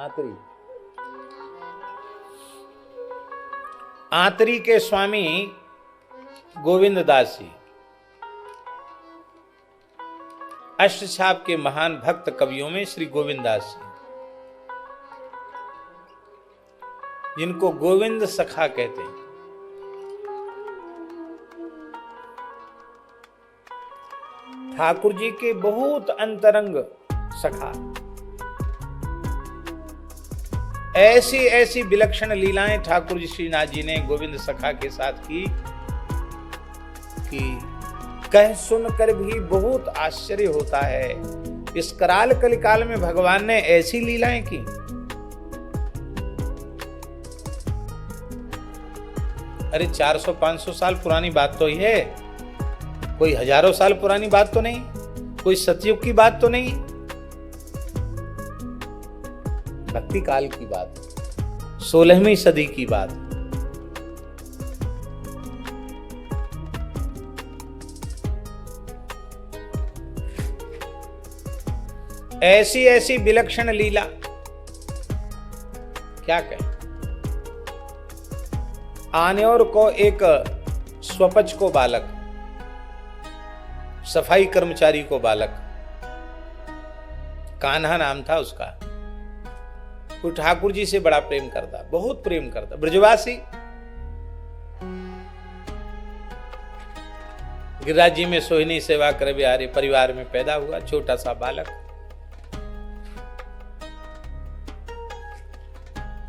आंतरी। आंतरी के स्वामी गोविंद दास जी अष्टछाप के महान भक्त कवियों में श्री गोविंद दास जी, जिनको गोविंद सखा कहते हैं। ठाकुर जी के बहुत अंतरंग सखा, ऐसी ऐसी विलक्षण लीलाएं ठाकुर जी श्रीनाथ जी ने गोविंद सखा के साथ की कि कह सुनकर भी बहुत आश्चर्य होता है। इस कराल कलिकाल में भगवान ने ऐसी लीलाएं की। अरे 400-500 साल पुरानी बात तो ये है, कोई हजारों साल पुरानी बात तो नहीं, कोई सतयुग की बात तो नहीं, भक्ति काल की बात, 16वीं सदी की बात। ऐसी ऐसी विलक्षण लीला क्या कहें। आनेर को एक स्वपच को बालक, सफाई कर्मचारी को बालक, कान्हा नाम था उसका, वो ठाकुर जी से बड़ा प्रेम करता, बहुत प्रेम करता, ब्रजवासी। गिरिराज जी में सोहिनी सेवा कर बिहारी परिवार में पैदा हुआ छोटा सा बालक।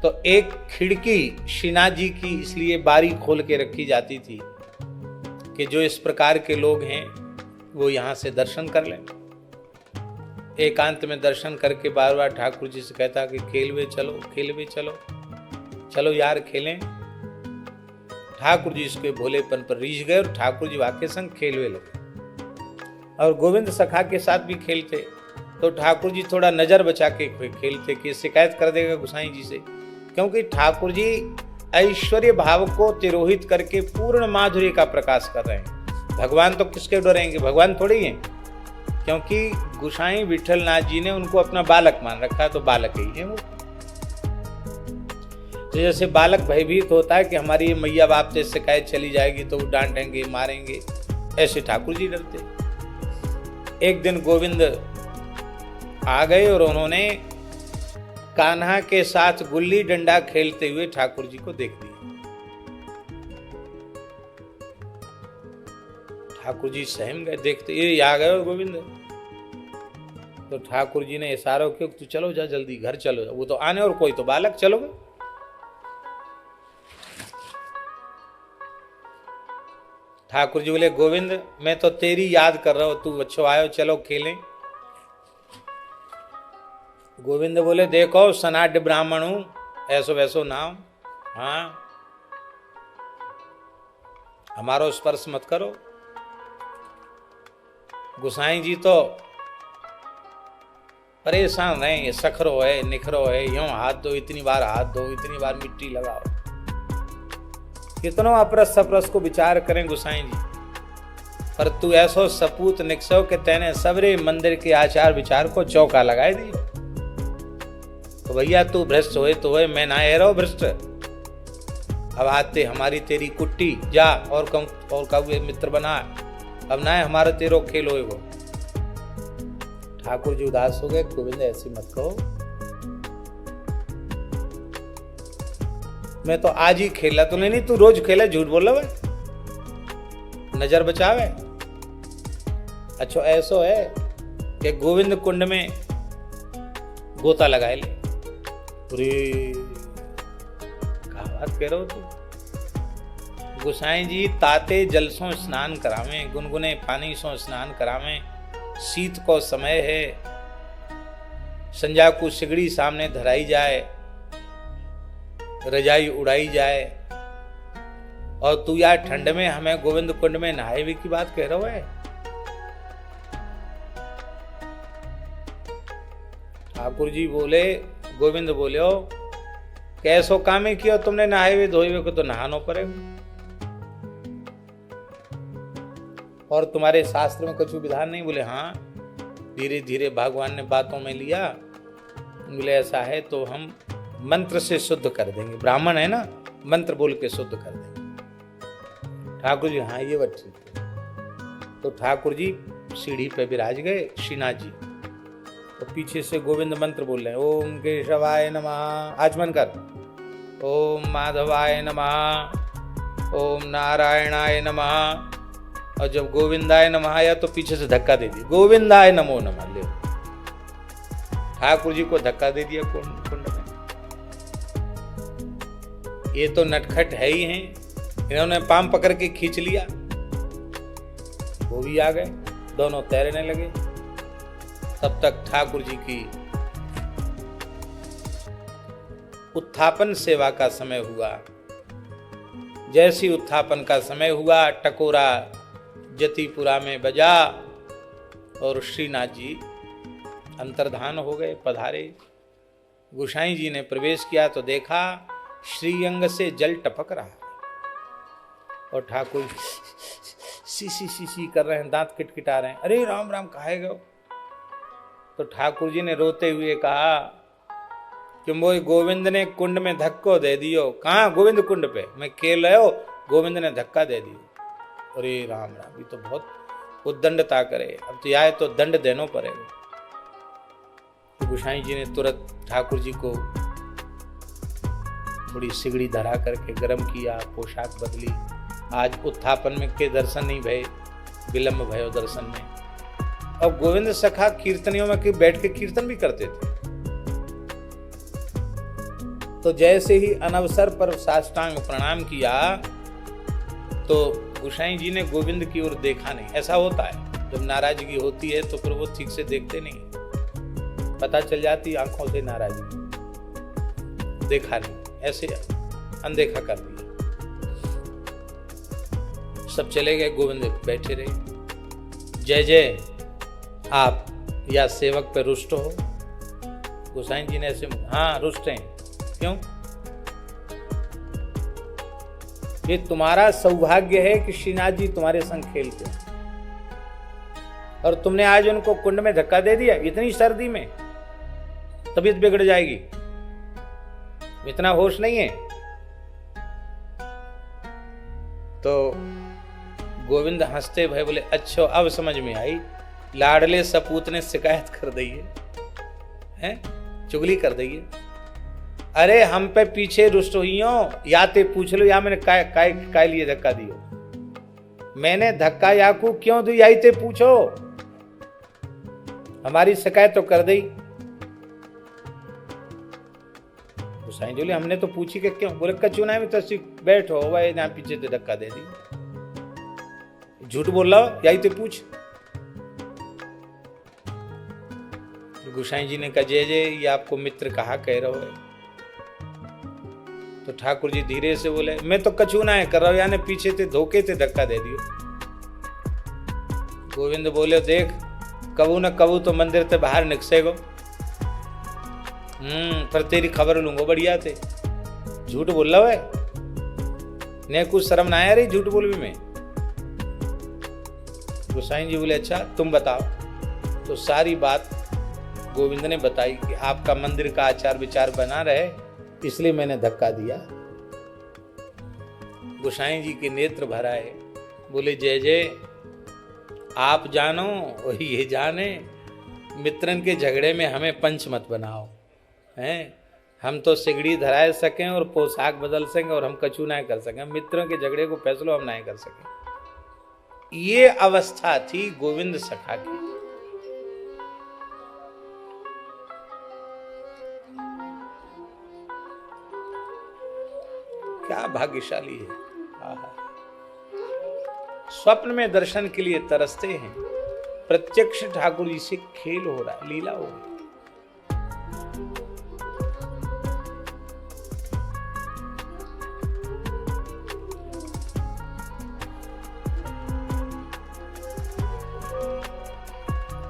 तो एक खिड़की श्रीनाथ जी की इसलिए बारी खोल के रखी जाती थी कि जो इस प्रकार के लोग हैं वो यहां से दर्शन कर लें। एकांत में दर्शन करके बार बार ठाकुर जी से कहता कि खेलवे चलो, खेलवे चलो, चलो यार खेलें। ठाकुर जी इसके भोलेपन पर रीझ गए और ठाकुर जी वाके संग खेलवे लगे। और गोविंद सखा के साथ भी खेलते तो ठाकुर जी थोड़ा नजर बचा के खेलते कि शिकायत कर देगा गोसाई जी से, क्योंकि ठाकुर जी ऐश्वर्य भाव को तिरोहित करके पूर्ण माधुर्य का प्रकाश कर रहे हैं। भगवान तो किसके डरेंगे, भगवान थोड़े ही हैं, क्योंकि गोसाई विठलनाथ जी ने उनको अपना बालक मान रखा है, तो बालक ही है वो। तो जैसे बालक भयभीत होता है कि हमारी मैया बाप से शिकायत चली जाएगी तो वो डांटेंगे मारेंगे, ऐसे ठाकुर जी डरते। एक दिन गोविंद आ गए और उन्होंने कान्हा के साथ गुल्ली डंडा खेलते हुए ठाकुर जी को देख लिया। ठाकुर जी सहम गए, देखते ये आ गए और गोविंद। तो ठाकुर जी ने इशारों किया तू चलो जा जल्दी घर चलो जा, वो तो आने और कोई तो बालक, चलो गए। ठाकुर जी बोले गोविंद मैं तो तेरी याद कर रहा हूं, तू अच्छो आयो चलो खेलें। गोविंद बोले देखो सनाड्य ब्राह्मण हूं, ऐसो वैसो नाम, हाँ हमारो स्पर्श मत करो। गोसाई जी तो परेशान रहे, सखरो है निखरो है, यूं हाथ दो, इतनी बार हाथ धो, इतनी बार मिट्टी लगाओ, कितनों अप्रस सप्रस को विचार करें गोसाई जी। पर तू ऐसो सपूत निकसो कि तेने सबरे मंदिर के आचार विचार को चौका लगाए दी। तो भैया तू भ्रष्ट होए तो होए, मैं ना रहो भ्रष्ट। अब आते हमारी तेरी कुट्टी, जा और का मित्र बना, अब ना है हमारा तेरो खेल होएगो। ठाकुर जी उदास हो गए, गोविंद ऐसी मत कहो, मैं तो आज ही खेला तो नहीं, तू रोज खेले, झूठ बोल रहा है, नजर बचावे। अच्छा ऐसो है कि गोविंद कुंड में गोता लगाए ले। क्या बात कह रहे हो तू। गोसाई जी ताते जल सो स्नान करावे, गुनगुने पानी सो स्नान करावे, शीत को समय है, संजा को सिगड़ी सामने धराई जाए, रजाई उड़ाई जाए, और तू यार ठंड में हमें गोविंद कुंड में नहाए भी की बात कह रहा है। ठाकुर जी बोले, गोविंद बोले हो कैसो कामे किया तुमने, नहाए हुए धोए हुए को तो नहानो पड़ेगा, और तुम्हारे शास्त्र में कुछ विधान नहीं। बोले हाँ, धीरे धीरे भगवान ने बातों में लिया, बोले ऐसा है तो हम मंत्र से शुद्ध कर देंगे, ब्राह्मण है ना, मंत्र बोल के शुद्ध कर देंगे। ठाकुर जी हाँ ये बात ठीक है। तो ठाकुर जी सीढ़ी पे विराज गए श्रीनाथ जी, तो पीछे से गोविंद मंत्र बोल रहे हैं, ओम केशवाय नमः, आचमन कर, ओम माधवाय नमः, ओम नारायणाय नमः। और जब गोविंदाय नमः आया तो पीछे से धक्का दे दिया, गोविंदाय नमो नमः। ले ठाकुर जी को धक्का दे दिया कुंड में। ये तो नटखट है ही हैं, इन्होंने पाम पकड़ के खींच लिया, वो भी आ गए, दोनों तैरने लगे। तब तक ठाकुर जी की उत्थापन सेवा का समय हुआ। जैसी उत्थापन का समय हुआ, टकोरा जतिपुरा में बजा और श्रीनाथ जी अंतर्धान हो गए, पधारे। गोसाई जी ने प्रवेश किया तो देखा श्रीअंग से जल टपक रहा और ठाकुर सी कर रहे हैं, दांत किटकिटा रहे हैं, अरे राम राम कहे गए। तो ठाकुर जी ने रोते हुए कहा कि वो गोविंद ने कुंड में धक्को दे दियो। कहाँ? गोविंद कुंड पे मैं खेल रहे हो, गोविंद ने धक्का दे दियो। अरे राम राम, ये तो बहुत उद्दंडता करे, अब तो आए तो दंड देना पड़ेगा। तो गोसाई जी ने तुरंत ठाकुर जी को थोड़ी सिगड़ी धरा करके गर्म किया, पोशाक बदली। आज उत्थापन में के दर्शन नहीं भये, विलंब भयो दर्शन में। और गोविंद सखा कीर्तनियों में बैठ के कीर्तन भी करते थे। तो जैसे ही अनवसर पर साष्टांग प्रणाम किया तो गोसाई जी ने गोविंद की ओर देखा नहीं। ऐसा होता है जब नाराजगी होती है तो फिर वो ठीक से देखते नहीं, पता चल जाती आंखों से नाराजगी, देखा नहीं, ऐसे अनदेखा कर दिया। सब चले गए, गोविंद बैठे रहे। जय जय, आप या सेवक पे रुष्ट हो? गोसाई जी ने ऐसे, हाँ रुष्ट हैं। क्यों? ये तुम्हारा सौभाग्य है कि श्रीनाथ जी तुम्हारे संग खेलते हैं और तुमने आज उनको कुंड में धक्का दे दिया। इतनी सर्दी में तबीयत बिगड़ जाएगी, इतना होश नहीं है। तो गोविंद हंसते भय बोले, अच्छा अब समझ में आई, लाडले सपूत ने शिकायत कर दी है, चुगली कर दी है। अरे हम पे पीछे रुष्ट हुई हो, या ते पूछ लो या मैंने काय लिए धक्का दियो। मैंने धक्का याकू क्यों दी, यही ते पूछो। हमारी शिकायत तो कर दी। गोसाई बोले हमने तो पूछी कि क्यों? बोले कचू ना में तो बैठो भाई, यहाँ पीछे ते धक्का दे दी। झूठ बोल रहा हो, यही ते पूछ। गोसाई जी ने कहा, जय जय, ये आपको मित्र कहा कह रहे हो। तो ठाकुर जी धीरे से बोले, मैं तो कछू ना है कर रहा हूं, यानी पीछे ते धोखे ते धक्का दे दियो। गोविंद बोले, देख कबू न कबू तो मंदिर ते बाहर निकसेगो, पर तेरी खबर लूंगो बढ़िया थे। झूठ बोल रहा है, ने कुछ शर्म ना आ रही झूठ बोल भी मैं। गोसाई जी बोले, अच्छा तुम बताओ। तो सारी बात गोविंद ने बताई कि आपका मंदिर का आचार विचार बना रहे, इसलिए मैंने धक्का दिया। गोसाई जी के नेत्र भर आए, बोले, जय जय, आप जानो और ये जाने, मित्रन के झगड़े में हमें पंच मत बनाओ। हैं, हम तो सिगड़ी धराए सकें और पोशाक बदल सकें और हम कछू ना कर सकें, मित्रों के झगड़े को फैसलो हम नहीं कर सकें। ये अवस्था थी गोविंद सखा की। क्या भाग्यशाली है। स्वप्न में दर्शन के लिए तरसते हैं, प्रत्यक्ष ठाकुर जी से खेल हो रहा है, लीला हो रही।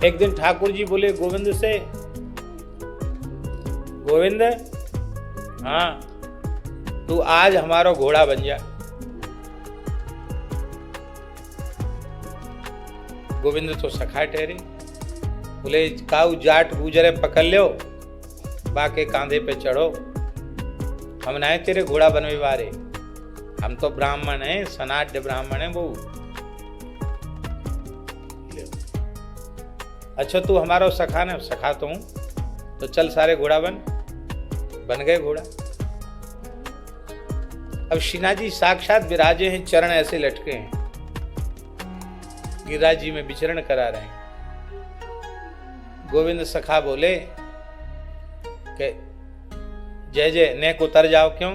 एक दिन ठाकुर जी बोले गोविंद से, गोविंद, हाँ तू आज हमारा घोड़ा बन जा। गोविंद तो सखा ठहरे, बोले काऊ जाट गुजरे पकड़ लो, बा के कांधे पे चढ़ो, हम ना तेरे घोड़ा बनवे वारे, हम तो ब्राह्मण हैं, सनाट्य ब्राह्मण हैं वो। अच्छा तू हमारा सखा ना, सखा तो हूं, तो चल सारे घोड़ा बन गए घोड़ा। अब श्रीनाथ जी साक्षात विराजे हैं, चरण ऐसे लटके हैं, गिरिराज जी में विचरण करा रहे हैं। गोविंद सखा बोले कि जय जय नेक उतर जाओ, क्यों?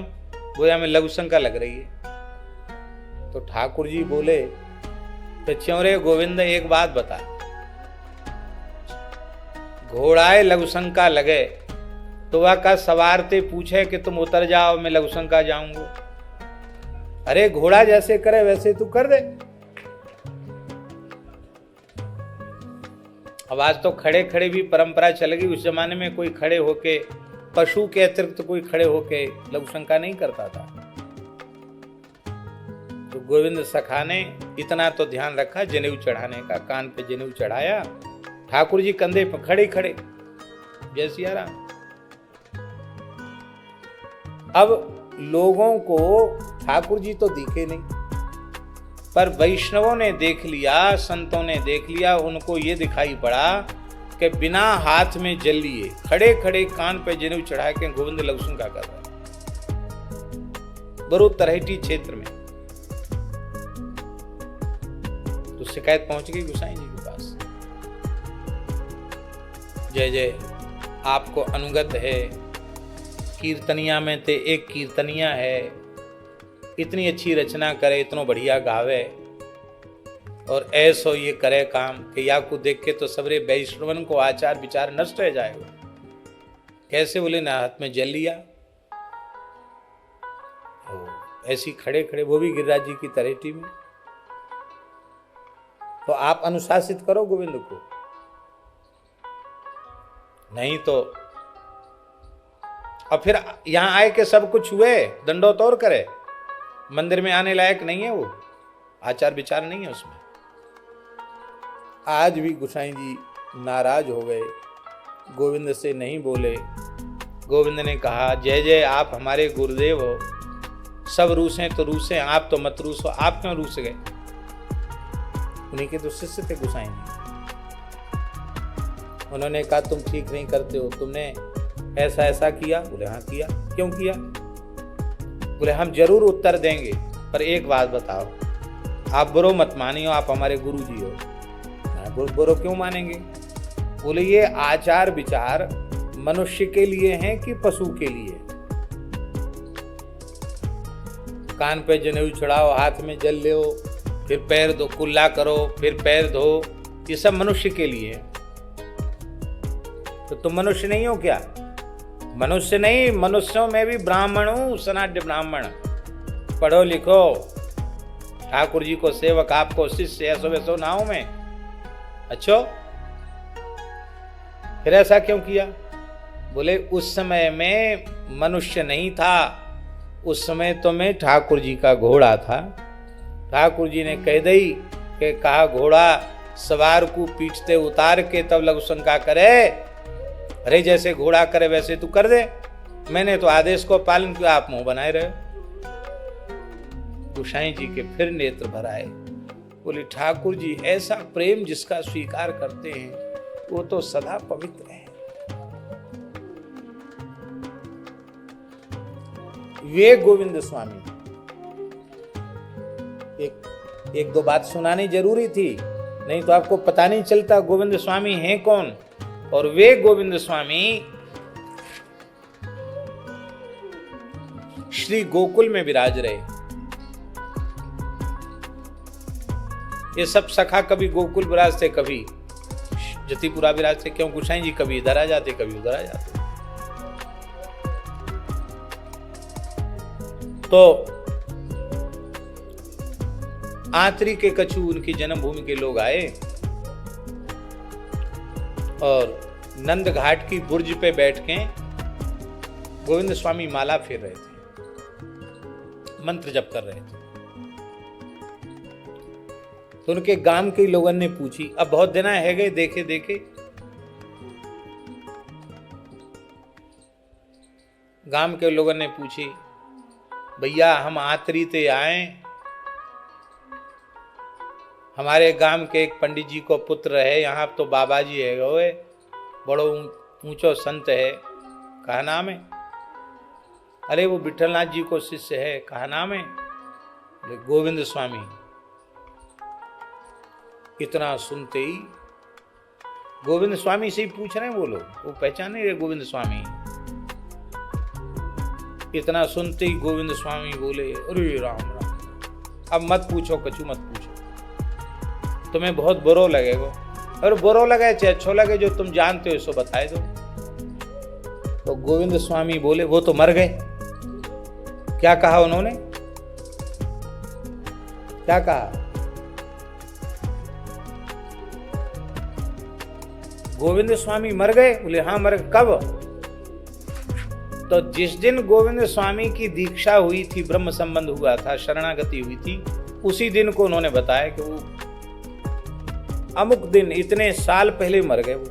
गोया में लघु शंका लग रही है। तो ठाकुर जी बोले कि क्यों रे गोविंद, एक बात बता, घोड़ाए लघु शंका लगे तो वह का सवारते पूछे कि तुम उतर जाओ, मैं लघु शंका जाऊंगा। अरे घोड़ा जैसे करे वैसे तू कर दे। अब आज तो खड़े खड़े भी परंपरा चल गई, उस जमाने में कोई खड़े होके, पशु के अतिरिक्त कोई खड़े होके लघु शंका नहीं करता था। तो गोविंद सखा ने इतना तो ध्यान रखा जनेऊ चढ़ाने का, कान पे जनेऊ चढ़ाया, ठाकुर जी कंधे पर खड़े खड़े, जय सिया राम। अब लोगों को ठाकुर जी तो दिखे नहीं, पर वैष्णवों ने देख लिया, संतों ने देख लिया, उनको ये दिखाई पड़ा कि बिना हाथ में जल लिए खड़े खड़े कान पे जनेऊ चढ़ा के गोविंद लघु शंका कर रहा है बरू तरहेटी क्षेत्र में। तो शिकायत पहुंच गई गोसाई जी के पास, जय जय आपको अनुगत है, कीर्तनिया में ते एक कीर्तनिया है, इतनी अच्छी रचना करे, इतना बढ़िया गावे, और ऐसो ये करे काम कि या को देख के तो सबरे वैष्णवन को आचार विचार नष्ट रह जाएगा। कैसे? बोले ना हाथ में जल लिया, ऐसी खड़े खड़े, वो भी गिरिराज जी की तरहेटी में। तो आप अनुशासित करो गोविंद को, नहीं तो। और फिर यहां आए के सब कुछ हुए, दंडोतोर करे, मंदिर में आने लायक नहीं है, वो आचार विचार नहीं है उसमें। आज भी गोसाई जी नाराज हो गए, गोविंद से नहीं बोले। गोविंद ने कहा जय जय आप हमारे गुरुदेव हो, सब रूसें तो रूसें, आप तो मत रूसो, आप क्यों रूस गए? उन्हीं के तो शिष्य थे गोसाई जी। उन्होंने कहा तुम ठीक नहीं करते हो, तुमने ऐसा ऐसा किया। बोले हाँ किया। क्यों किया? बोले हम जरूर उत्तर देंगे, पर एक बात बताओ, आप बुरो मत मानियो, आप हमारे गुरु जी हो। बुरो क्यों मानेंगे? बोले ये आचार विचार मनुष्य के लिए हैं कि पशु के लिए? कान पे जनेऊ चढ़ाओ, हाथ में जल लो, फिर पैर धो, कुल्ला करो, फिर पैर धो, ये सब मनुष्य के लिए है। तो तुम मनुष्य नहीं हो क्या? मनुष्य नहीं, मनुष्यों में भी ब्राह्मण हूं, सनाट्य ब्राह्मण। पढ़ो लिखो, ठाकुर जी को सेवक, आपको शिष्य, ऐसो वैसो ना हूं मैं। अच्छा फिर ऐसा क्यों किया? बोले उस समय में मनुष्य नहीं था, उस समय तो मैं ठाकुर जी का घोड़ा था। ठाकुर जी ने कह दी कि कहा घोड़ा सवार को पीछते उतार के तब लघु शंका करे। अरे जैसे घोड़ा करे वैसे तू कर दे, मैंने तो आदेश को पालन किया, आप मुंह बनाए रहे। गोसाई जी के फिर नेत्र भर आए। बोले ठाकुर जी ऐसा प्रेम जिसका स्वीकार करते हैं वो तो सदा पवित्र है। वे गोविंद स्वामी, एक दो बात सुनानी जरूरी थी, नहीं तो आपको पता नहीं चलता गोविंद स्वामी हैं कौन। और वे गोविंद स्वामी श्री गोकुल में विराज रहे। ये सब सखा कभी गोकुल विराजते, कभी जतिपुरा विराजते। क्यों? गोसाई जी कभी इधर आ जाते, कभी उधर आ जाते। तो आंतरी के कछु उनकी जन्मभूमि के लोग आए और नंद घाट की बुर्ज पे बैठ के गोविंद स्वामी माला फेर रहे थे, मंत्र जप कर रहे थे। तो उनके गांव के लोगों ने पूछी, अब बहुत दिन है गए देखे देखे, गांव के लोगों ने पूछी, भैया हम आतरी ते आए, हमारे गांव के एक पंडित जी को पुत्र है, यहाँ तो बाबा जी है वो बड़ो ऊंचो संत है, कहा नाम है? अरे वो विठलनाथ जी को शिष्य है, कहा नाम है? गोविंद स्वामी। इतना सुनते ही गोविंद स्वामी से ही पूछ रहे हैं वो लोग, वो पहचाने रहे गोविंद स्वामी। इतना सुनते ही गोविंद स्वामी बोले, अरे राम राम, अब मत पूछो, कछु मत पूछो, तुम्हें बहुत बुरो लगेगा, और बुरो लगे चाहे अच्छो लगे, जो तुम जानते हो इसको बताए दो। तो गोविंद स्वामी बोले, वो तो मर गए। क्या कहा उन्होंने? क्या कहा? गोविंद स्वामी मर गए? बोले हाँ मर गए। कब? तो जिस दिन गोविंद स्वामी की दीक्षा हुई थी, ब्रह्म संबंध हुआ था, शरणागति हुई थी, उसी दिन को उन्होंने बताया कि वो अमुक दिन इतने साल पहले मर गए। वो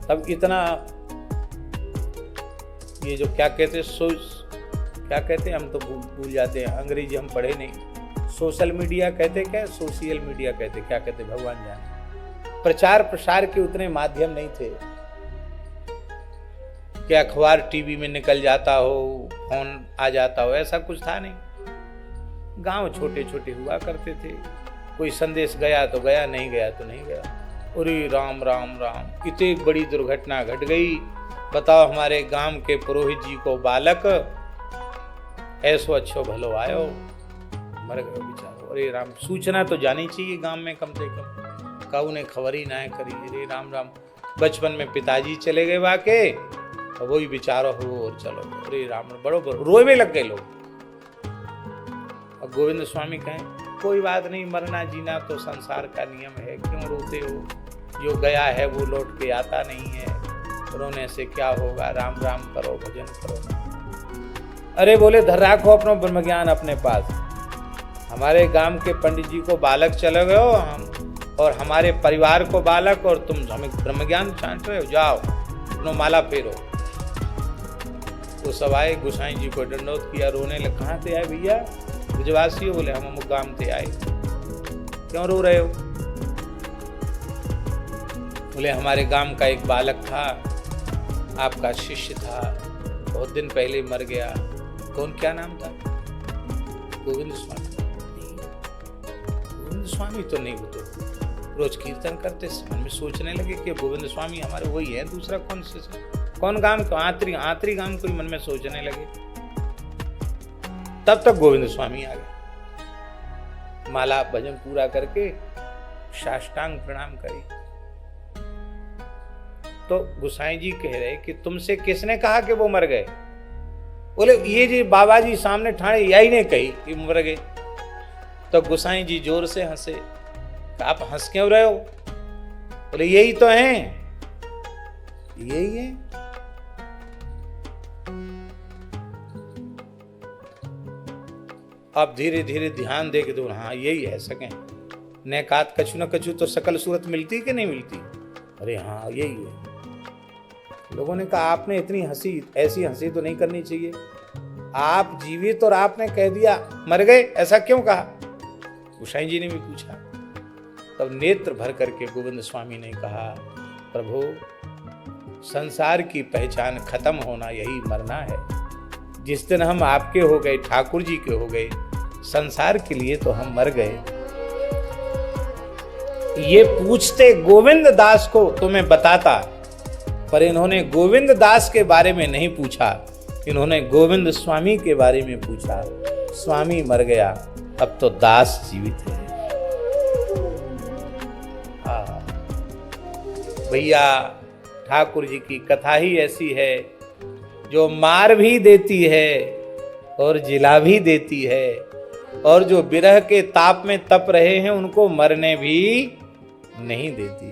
तब इतना ये जो क्या कहते क्या कहते हम तो भूल जाते हैं, अंग्रेजी हम पढ़े नहीं। सोशल मीडिया कहते क्या? सोशल मीडिया कहते क्या कहते भगवान जाने। प्रचार प्रसार के उतने माध्यम नहीं थे कि अखबार टीवी में निकल जाता हो, फोन आ जाता हो, ऐसा कुछ था नहीं। गांव छोटे छोटे हुआ करते थे, कोई संदेश गया तो गया, नहीं गया तो नहीं गया। अरे राम राम राम, इतनी बड़ी दुर्घटना घट गई। बताओ, हमारे गांव के पुरोहित जी को बालक ऐसो अच्छो भलो आयो, मर गए बेचारो। अरे राम, सूचना तो जानी चाहिए गांव में कम से कम, काऊ ने खबर ही ना करी। अरे राम राम, बचपन में पिताजी चले गए वाके, और वही बेचारो हो और चलो। अरे राम, बड़ो रोए लग गए लोग। अब गोविंद स्वामी कहें, कोई बात नहीं, मरना जीना तो संसार का नियम है, क्यों रोते हो? जो गया है वो लौट के आता नहीं है, रोने से क्या होगा? राम राम करो, भजन करो। अरे बोले, धर राखो अपनो ब्रह्म ज्ञान अपने पास। हमारे गांव के पंडित जी को बालक चले गए हो हम, और हमारे परिवार को बालक, और तुम हमें ब्रह्म ज्ञान चाट रहे हो? जाओ अपनो माला फेरो। वो सब आए, गोसाई जी को दंडोत किया, रोने लगे। कहाँ से आए भैया? ब्रजवासी हो? बोले हम अमुक गांव से आए। क्यों रो रहे हो? बोले हमारे गांव का एक बालक था, आपका शिष्य था, बहुत दिन पहले मर गया। कौन, क्या नाम था? गोविंद स्वामी। गोविंद स्वामी तो नहीं, वो तो रोज कीर्तन करते, मन में सोचने लगे कि गोविंद स्वामी हमारे वही है, दूसरा कौन से, कौन गांव का? आतरी गांव को मन में सोचने लगे। तब तक गोविंद स्वामी आ गए, माला भजन पूरा करके साष्टांग प्रणाम करी। तो गोसाई जी कह रहे कि तुमसे किसने कहा कि वो मर गए? बोले ये जी बाबा जी सामने ठाणे यही ने कही कि मर गए। तो गोसाई जी जोर से हंसे। आप हंस क्यों रहे हो? बोले यही तो हैं, यही है। आप धीरे धीरे ध्यान दे के दो, हाँ यही है सके। ने कात कछु न कछु तो सकल सूरत मिलती कि नहीं मिलती? अरे हाँ यही है। लोगों ने कहा आपने इतनी हंसी, ऐसी हंसी तो नहीं करनी चाहिए, आप जीवित और आपने कह दिया मर गए, ऐसा क्यों कहा? गोसाई जी ने भी पूछा। तब नेत्र भर करके गोविंद स्वामी ने कहा, प्रभु संसार की पहचान खत्म होना यही मरना है। जिस दिन हम आपके हो गए, ठाकुर जी के हो गए, संसार के लिए तो हम मर गए। ये पूछते गोविंद दास को तो मैं बताता, पर इन्होंने गोविंद दास के बारे में नहीं पूछा, इन्होंने गोविंद स्वामी के बारे में पूछा। स्वामी मर गया, अब तो दास जीवित है। भैया ठाकुर जी की कथा ही ऐसी है, जो मार भी देती है और जिला भी देती है, और जो विरह के ताप में तप रहे हैं उनको मरने भी नहीं देती।